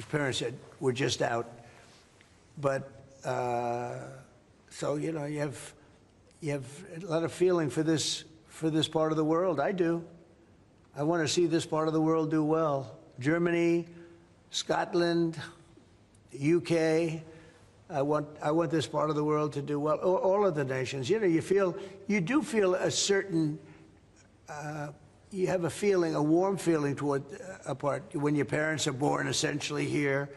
parents said, we're just out. But, so, you know, you have a lot of feeling for this part of the world. I do. I want to see this part of the world do well. Germany, Scotland, UK. I want this part of the world to do well. All of the nations. You know, you do feel a certain you have a feeling, a warm feeling toward a part when your parents are born essentially here.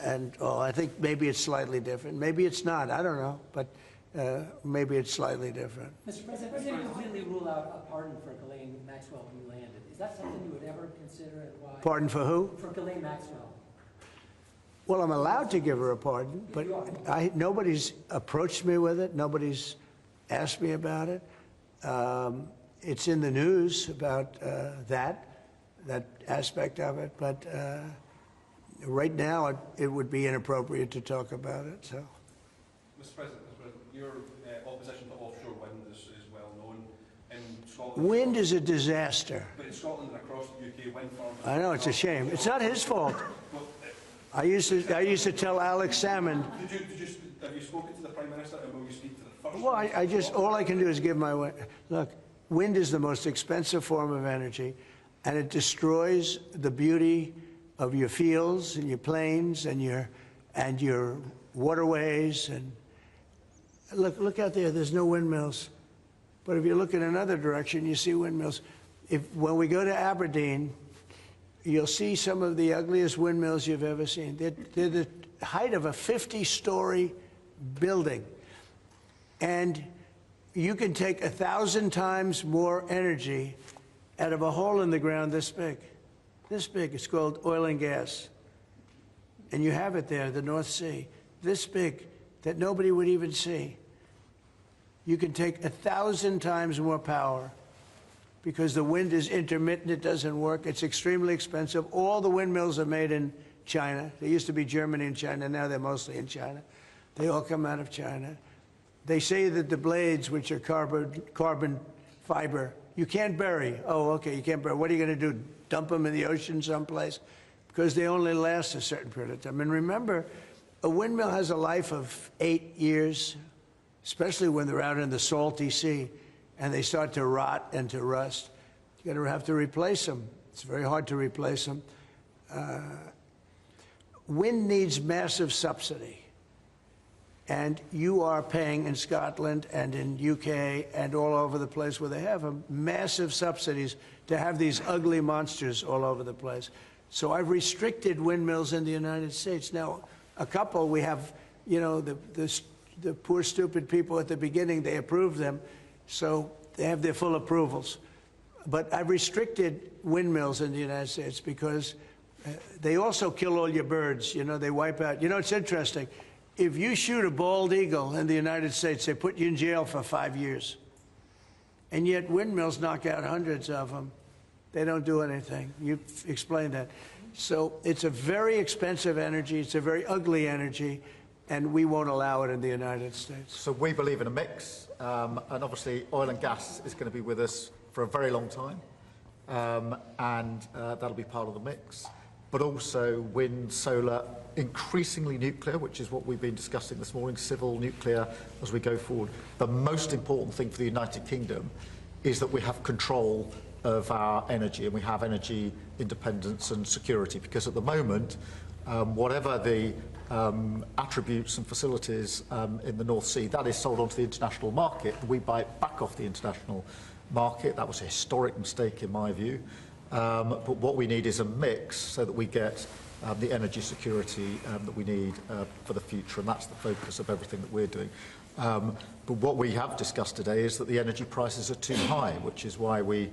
And I think maybe it's slightly different. Maybe it's not. I don't know. But maybe it's slightly different. Mr. President, if you completely rule out a pardon for Ghislaine Maxwell who landed, is that something you would ever consider and why? Pardon for who? For Ghislaine Maxwell. Well, I'm allowed to give her a pardon, but nobody's approached me with it. Nobody's asked me about it. It's in the news about that aspect of it, but right now it would be inappropriate to talk about it. So, Mr. President, your opposition to offshore wind is well known. In Scotland, wind is a disaster. But in Scotland and across the UK, wind farms. I know, it's a shame. It's not his fault. I used to tell Alex Salmond. Have you spoken to the Prime Minister, and will you speak to the first? Well, all I can do is give my look. Wind is the most expensive form of energy, and it destroys the beauty of your fields and your plains and your waterways. And look out there. There's no windmills, but if you look in another direction, you see windmills. When we go to Aberdeen, you'll see some of the ugliest windmills you've ever seen. They're the height of a 50-story building, and you can take 1,000 times more energy out of a hole in the ground this big. This big. It's called oil and gas. And you have it there, the North Sea. This big, that nobody would even see. You can take 1,000 times more power because the wind is intermittent. It doesn't work. It's extremely expensive. All the windmills are made in China. They used to be Germany and China. Now they're mostly in China. They all come out of China. They say that the blades, which are carbon fiber, you can't bury. Oh, okay, you can't bury. What are you going to do, dump them in the ocean someplace? Because they only last a certain period of time. And remember, a windmill has a life of 8 years, especially when they're out in the salty sea, and they start to rot and to rust. You're going to have to replace them. It's very hard to replace them. Wind needs massive subsidy. And you are paying in Scotland and in UK and all over the place where they have massive subsidies to have these ugly monsters all over the place. So I've restricted windmills in the United States. Now, a couple, we have, you know, the poor, stupid people at the beginning, they approved them, so they have their full approvals. But I've restricted windmills in the United States because they also kill all your birds. You know, they wipe out. You know, it's interesting. If you shoot a bald eagle in the United States, they put you in jail for 5 years. And yet windmills knock out hundreds of them. They don't do anything. You explained that. So it's a very expensive energy. It's a very ugly energy, and we won't allow it in the United States. So we believe in a mix, and obviously oil and gas is going to be with us for a very long time, and that'll be part of the mix. But also wind, solar, increasingly nuclear, which is what we've been discussing this morning, civil nuclear as we go forward. The most important thing for the United Kingdom is that we have control of our energy, and we have energy independence and security, because at the moment, whatever the attributes and facilities in the North Sea, that is sold onto the international market. We buy it back off the international market. That was a historic mistake in my view. But what we need is a mix so that we get the energy security that we need for the future, and that's the focus of everything that we're doing. But what we have discussed today is that the energy prices are too high, which is why we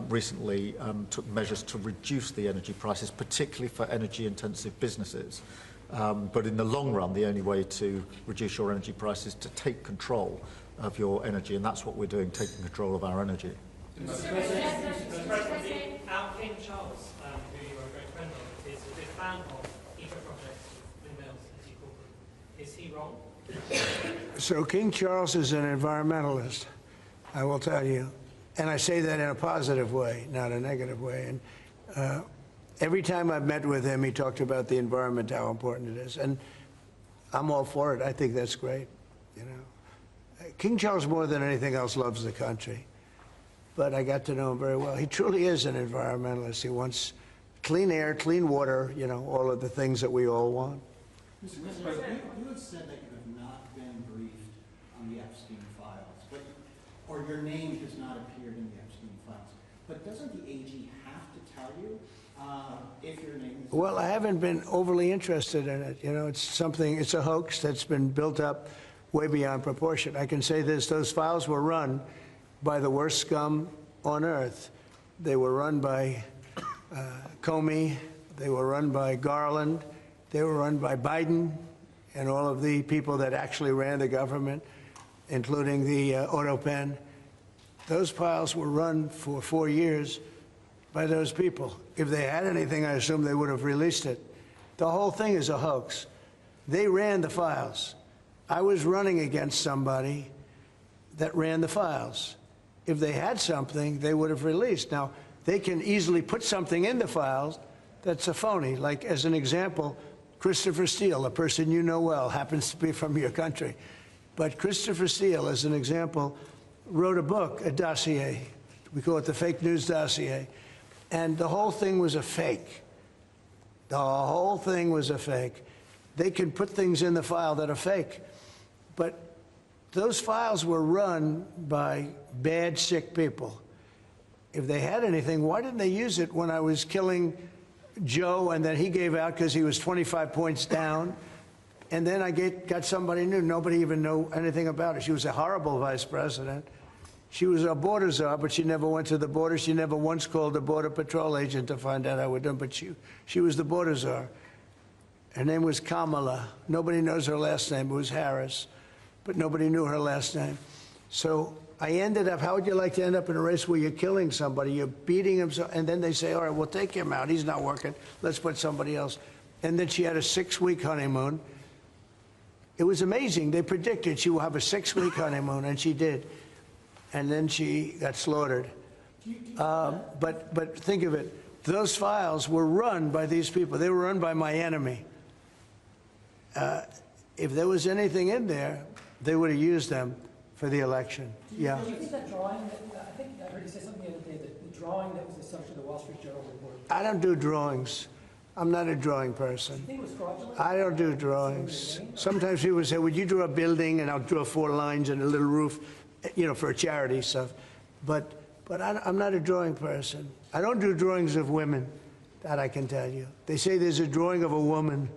recently took measures to reduce the energy prices, particularly for energy-intensive businesses. But in the long run, the only way to reduce your energy prices is to take control of your energy, and that's what we're doing, taking control of our energy. Mr. President, our King Charles, who you are a great friend of, is a big fan of eco-projects, windmills, as you call them. Is he wrong? So King Charles is an environmentalist, I will tell you. And I say that in a positive way, not a negative way. And every time I've met with him, he talked about the environment, how important it is. And I'm all for it. I think that's great, you know. King Charles, more than anything else, loves the country. But I got to know him very well. He truly is an environmentalist. He wants clean air, clean water, you know, all of the things that we all want. Mr. President, you have said that you have not been briefed on the Epstein files, or your name has not appeared in the Epstein files. but doesn't the AG have to tell you if your name is... Well, I haven't been overly interested in it. You know, it's a hoax that's been built up way beyond proportion. I can say this, those files were run by the worst scum on earth. They were run by Comey, they were run by Garland, they were run by Biden and all of the people that actually ran the government, including the auto pen. Those files were run for 4 years by those people. If they had anything, I assume they would have released it. The whole thing is a hoax. They ran the files. I was running against somebody that ran the files. If they had something, they would have released. Now, they can easily put something in the files that's a phony. Like, as an example, Christopher Steele, a person you know well, happens to be from your country. But Christopher Steele, as an example, wrote a book, a dossier. We call it the fake news dossier. And the whole thing was a fake. The whole thing was a fake. They can put things in the file that are fake. But those files were run by bad, sick people. If they had anything, why didn't they use it when I was killing Joe and then he gave out because he was 25 points down? And then I got somebody new. Nobody even knew anything about her. She was a horrible vice president. She was a border czar, but she never went to the border. She never once called a border patrol agent to find out how we're doing, but she was the border czar. Her name was Kamala. Nobody knows her last name. It was Harris, but nobody knew her last name. So I ended up, how would you like to end up in a race where you're killing somebody, you're beating him, and then they say, all right, we'll take him out. He's not working. Let's put somebody else. And then she had a 6-week honeymoon. It was amazing. They predicted she will have a 6-week honeymoon, and she did. And then she got slaughtered. But think of it. Those files were run by these people. They were run by my enemy. If there was anything in there, they would have used them for the election. Yeah. Do you think that drawing, I think I heard you say something the other day, that the drawing that was the subject of the Wall Street Journal report. I don't do drawings. I'm not a drawing person. Do you think it was fraudulent? I don't do drawings. Sometimes people say, would you draw a building? And I'll draw 4 lines and a little roof, you know, for charity stuff. But I'm not a drawing person. I don't do drawings of women, that I can tell you. They say there's a drawing of a woman,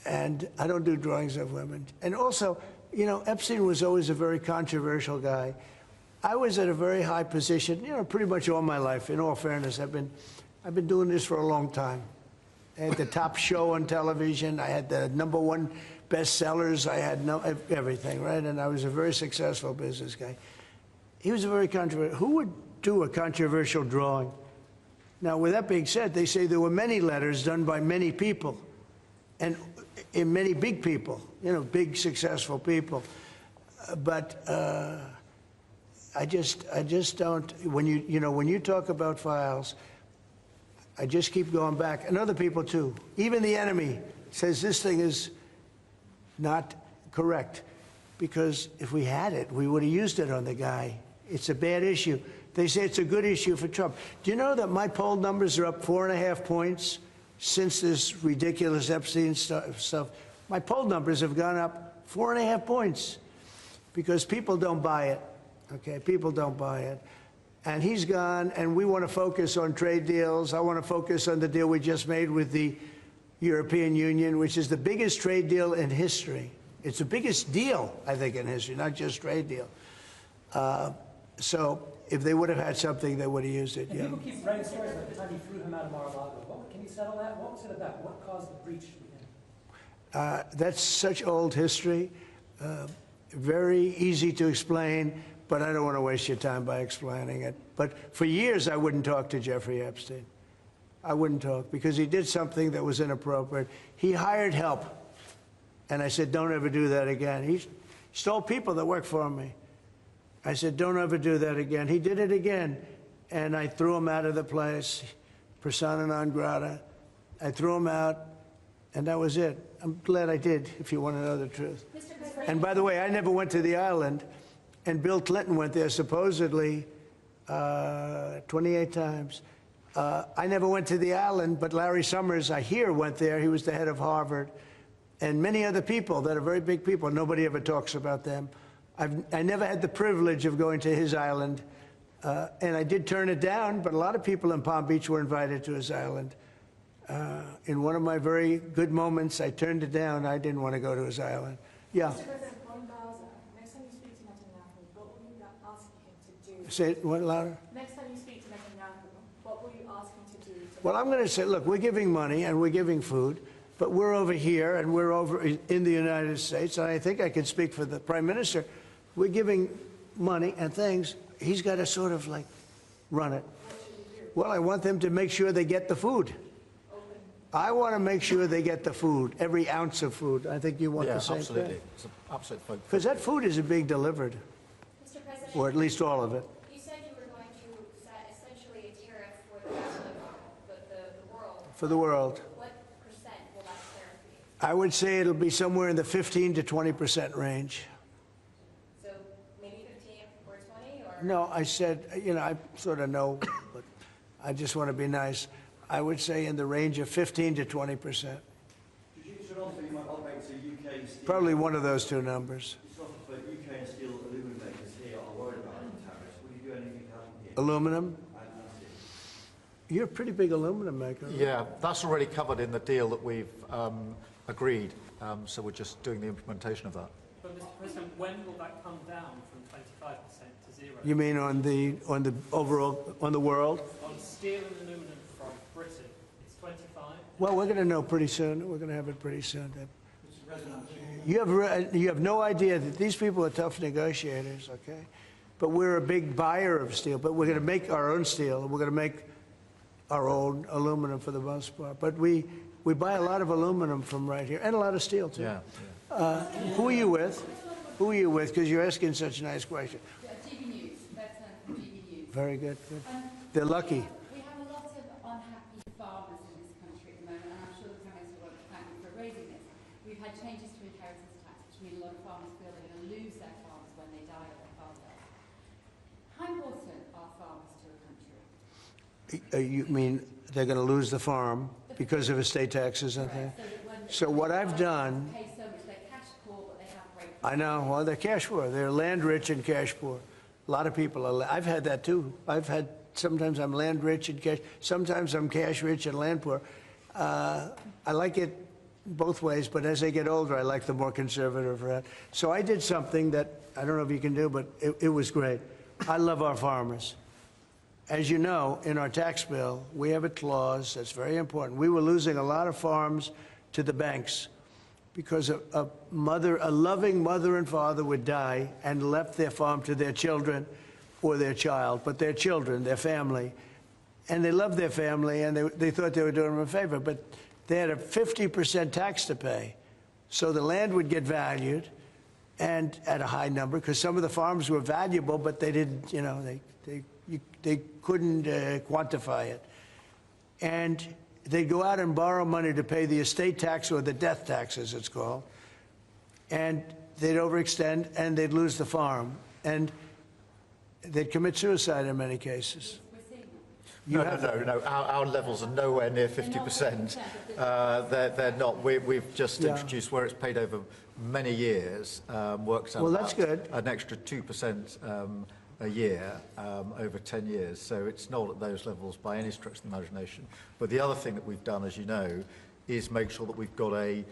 and I don't do drawings of women. And also, you know, Epstein was always a very controversial guy. I was at a very high position, you know, pretty much all my life. In all fairness, I've been doing this for a long time. I had the top show on television. I had the #1 bestsellers. I had everything, right? And I was a very successful business guy. He was a very controversial. Who would do a controversial drawing? Now, with that being said, they say there were many letters done by many people, and in many big people, you know, big successful people. But I just don't. When you talk about files, I just keep going back, and other people too. Even the enemy says this thing is not correct, because if we had it, we would have used it on the guy. It's a bad issue. They say it's a good issue for Trump. Do you know that my poll numbers are up 4.5 points since this ridiculous Epstein stuff? My poll numbers have gone up 4.5 points because people don't buy it. Okay, people don't buy it. And he's gone, and we want to focus on trade deals. I want to focus on the deal we just made with the European Union, which is the biggest trade deal in history. It's the biggest deal, I think, in history, not just trade deal. So if they would have had something, they would have used it. And yeah. people keep writing stories about the time you threw him out of Mar-a-Lago. Can you settle that? What was it about? What caused the breach with him? That's such old history. Very easy to explain, but I don't want to waste your time by explaining it. But for years, I wouldn't talk to Jeffrey Epstein. I wouldn't talk because he did something that was inappropriate. He hired help. And I said, don't ever do that again. He stole people that worked for me. I said, don't ever do that again. He did it again. And I threw him out of the place, persona non grata. I threw him out, and that was it. I'm glad I did, if you want to know the truth. And by the way, I never went to the island, and Bill Clinton went there supposedly 28 times. I never went to the island, but Larry Summers, I hear, went there. He was the head of Harvard. And many other people that are very big people. Nobody ever talks about them. I never had the privilege of going to his island. And I did turn it down, but a lot of people in Palm Beach were invited to his island. In one of my very good moments, I turned it down. I didn't want to go to his island. Yeah. Mr. President, on Gaza, next time you speak to Netanyahu, what will you ask him to do? Say it one louder. Next time you speak to Netanyahu, what will you ask him to do? Well, I'm going to say, look, we're giving money and we're giving food, but we're over here and we're over in the United States, and I think I can speak for the Prime Minister. We're giving money and things. He's got to sort of like run it. Well, I want them to make sure they get the food. I want to make sure they get the food, every ounce of food. I think you want the same absolutely. thing. It's an absolute focus. Because that food isn't being delivered, Mr. President, or at least all of it. you said you were going to set essentially a tariff for the rest of the world. For the world. What percent will that tariff be? I would say it'll be somewhere in the 15 to 20% range. So maybe 15 or 20 or? No, I said, you know, I sort of know, but I just want to be nice. I would say in the range of 15 to 20%. Should also you might elevate to UK steel. Probably one of those two numbers. It's also for UK and steel aluminum makers here are worried about the tariffs. Will you do anything to help them here? Aluminum? And that's it. You're a pretty big aluminum maker. Yeah, that's already covered in the deal that we've agreed. So we're just doing the implementation of that. But Mr. President, when will that come down from 25% to 0? You mean on the overall, on the world? On steel and aluminum from Britain, it's 25. Well, we're going to know pretty soon. We're going to have it pretty soon. You have no idea that these people are tough negotiators, okay? But we're a big buyer of steel. But we're going to make our own steel. We're going to make our own aluminum for the most part. But we buy a lot of aluminum from right here, and a lot of steel too. Yeah. Who are you with? Who are you with? Because you're asking such a nice question. GB News, that's from GB News. Very good. Good. They're lucky. We have a lot of unhappy farmers in this country at the moment, and I'm sure the Prime Minister won't thank me for raising this. We've had changes to inheritance tax, which mean a lot of farmers feel they're going to lose their farms when they die or their farm dies. How important are farmers to a country? You mean they're going to lose the farm because of estate taxes and things? So what I've done, Pay so much, they're cash poor, but they have great. I know, well, they're cash poor. They're land rich and cash poor. A lot of people are, I've had that too. Sometimes I'm land rich and cash, sometimes I'm cash rich and land poor. I like it both ways, but as I get older, I like the more conservative route. So I did something that, I don't know if you can do, but it was great. I love our farmers. As you know, in our tax bill, we have a clause that's very important. We were losing a lot of farms to the banks because a loving mother and father would die and left their farm to their children or their child, but their children, their family. And they loved their family, and they thought they were doing them a favor, but they had a 50% tax to pay. So the land would get valued, and at a high number, because some of the farms were valuable, but they didn't, you know, they couldn't quantify it. And they'd go out and borrow money to pay the estate tax, or the death tax, as it's called, and they'd overextend, and they'd lose the farm. And they'd commit suicide in many cases. No. Our levels are nowhere near 50%. They're not. We've just introduced where it's paid over many years. Works out. Well, that's good. An extra 2% a year over 10 years. So it's not at those levels by any stretch of the imagination. But the other thing that we've done, as you know, is make sure that we've got a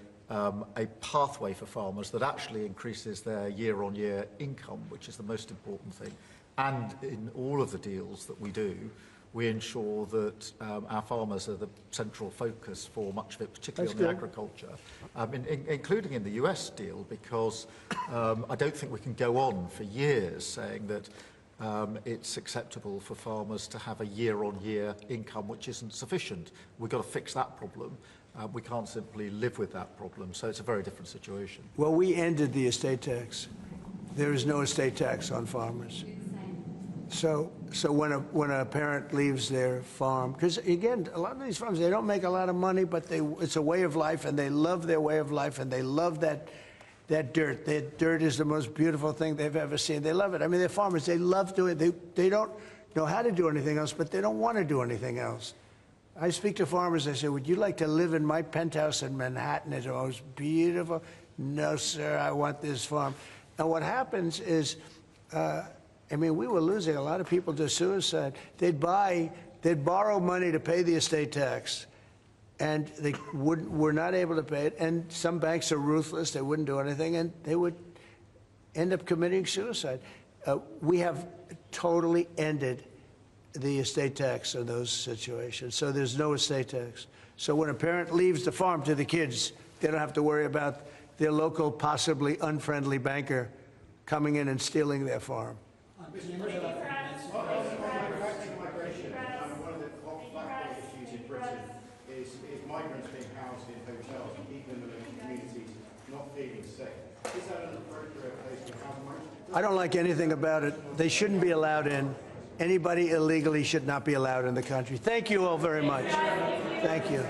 pathway for farmers that actually increases their year-on-year income, which is the most important thing. And in all of the deals that we do, we ensure that our farmers are the central focus for much of it, particularly on the agriculture, including in the US deal, because I don't think we can go on for years saying that it's acceptable for farmers to have a year-on-year income which isn't sufficient. We've got to fix that problem. We can't simply live with that problem, so it's a very different situation. Well, we ended the estate tax. There is no estate tax on farmers. So when a parent leaves their farm, because again, a lot of these farms, they don't make a lot of money, but it's a way of life, and they love their way of life, and they love that dirt. That dirt is the most beautiful thing they've ever seen. They love it. I mean, they're farmers. They love doing it. They don't know how to do anything else, but they don't want to do anything else. I speak to farmers. I say, would you like to live in my penthouse in Manhattan? It's the most beautiful. No, sir, I want this farm. And what happens is, I mean, we were losing a lot of people to suicide. They'd borrow money to pay the estate tax, and they were not able to pay it. And some banks are ruthless; they wouldn't do anything, and they would end up committing suicide. We have totally ended the estate tax in those situations. So there's no estate tax. So when a parent leaves the farm to the kids, they don't have to worry about their local, possibly unfriendly banker coming in and stealing their farm. Migration, one of the hot backward issues in Britain is migrants being housed in hotels and people in the local communities not feeling safe. Is that an appropriate place to house migrants? I don't like anything about it. They shouldn't be allowed in. Anybody illegally should not be allowed in the country. Thank you all very much. Thank you.